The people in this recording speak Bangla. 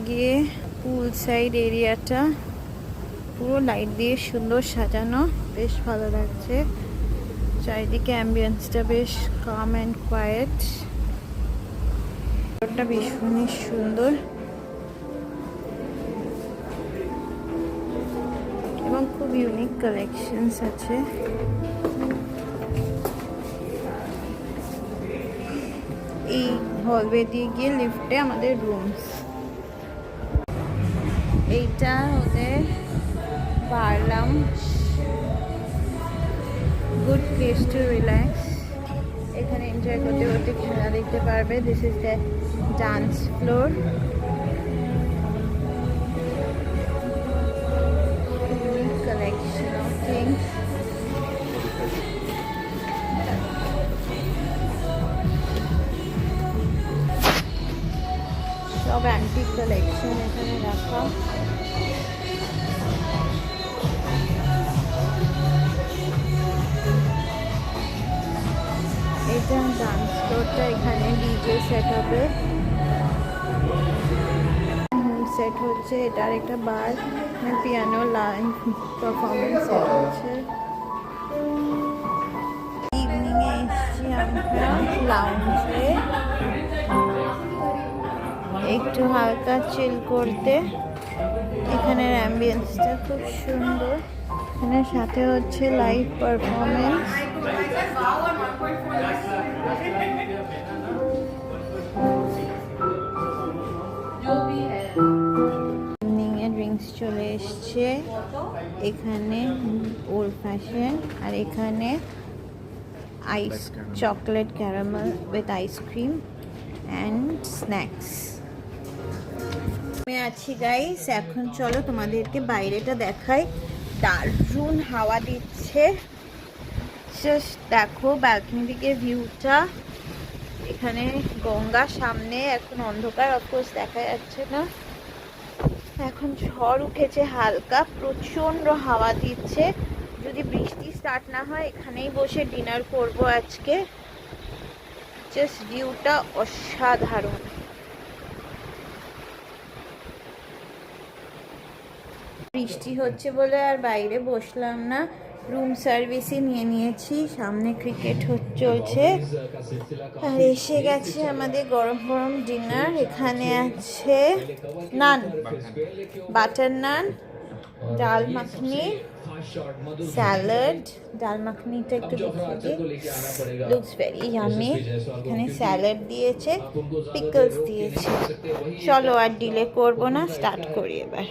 গিয়ে পুল সাইড এরিয়াটা, পুরো লাইট দিয়ে সুন্দর সাজানো, বেশ ভালো লাগছে। চারিদিকে অ্যাম্বিয়েন্সটা বেশ কাম অ্যান্ড কোয়েট। ওটা ভীষণই সুন্দর এবং খুব ইউনিক কালেকশনস আছে। এই হলওয়ে দিয়ে গিয়ে লিফটে আমাদের রুমস। এইটা ওদের bar lounge, good place to relax. এখানে এনজয় করতে করতে খেলা দেখতে পারবে। This is the dance floor. Unique collection of things. সব অ্যান্টিক কালেকশন এখানে রাখা। এটা ডান্স ফ্লোরটা, এখানে ডিজে সেট হবে, সেট হচ্ছে। এটার একটা বার, পিয়ানো লাইভ পারফরমেন্স সেট হচ্ছে। ইভিনিংয়ে এসছি আমরা লাউঞ্জে একটু হালকা চিল করতে। এখানের অ্যাম্বিয়েন্সটা খুব সুন্দর। এখানে সাথে হচ্ছে লাইভ পারফরমেন্স। ইভিনিংয়ে ড্রিঙ্কস চলে এসছে। এখানে ওল্ড ফ্যাশন, আর এখানে ice chocolate caramel with ice cream and snacks. আমি আছি গাইস, এখন চলো তোমাদেরকে বাইরেটা দেখাই। দারুণ হাওয়া দিচ্ছে, জাস্ট দেখো ব্যালকনি থেকে ভিউটা। এখানে গঙ্গা সামনে, এখন অন্ধকার, অফকোর্স দেখা যাচ্ছে না। এখন ঝড় উঠেছে হালকা, প্রচন্ড হাওয়া দিচ্ছে। যদি বৃষ্টি স্টার্ট না হয় এখানেই বসে ডিনার করব আজকে। জাস্ট ভিউটা অসাধারণ। বৃষ্টি হচ্ছে বলে আর বাইরে বসলাম না, রুম সার্ভিসই নিয়ে নিয়েছি। সামনে ক্রিকেট চলছে, আর এসে গেছে আমাদের গরম গরম ডিনার। এখানে আছে নান, বাটার নান, ডাল মাখনি, স্যালাড। ডাল মাখনিটা একটু দেখিয়ে দিই, লুকস ভেরি ইয়ামি। এখানে স্যালাড দিয়েছে, পিকলস দিয়েছে। চলো আর ডিলে করবো না, স্টার্ট করি এবার।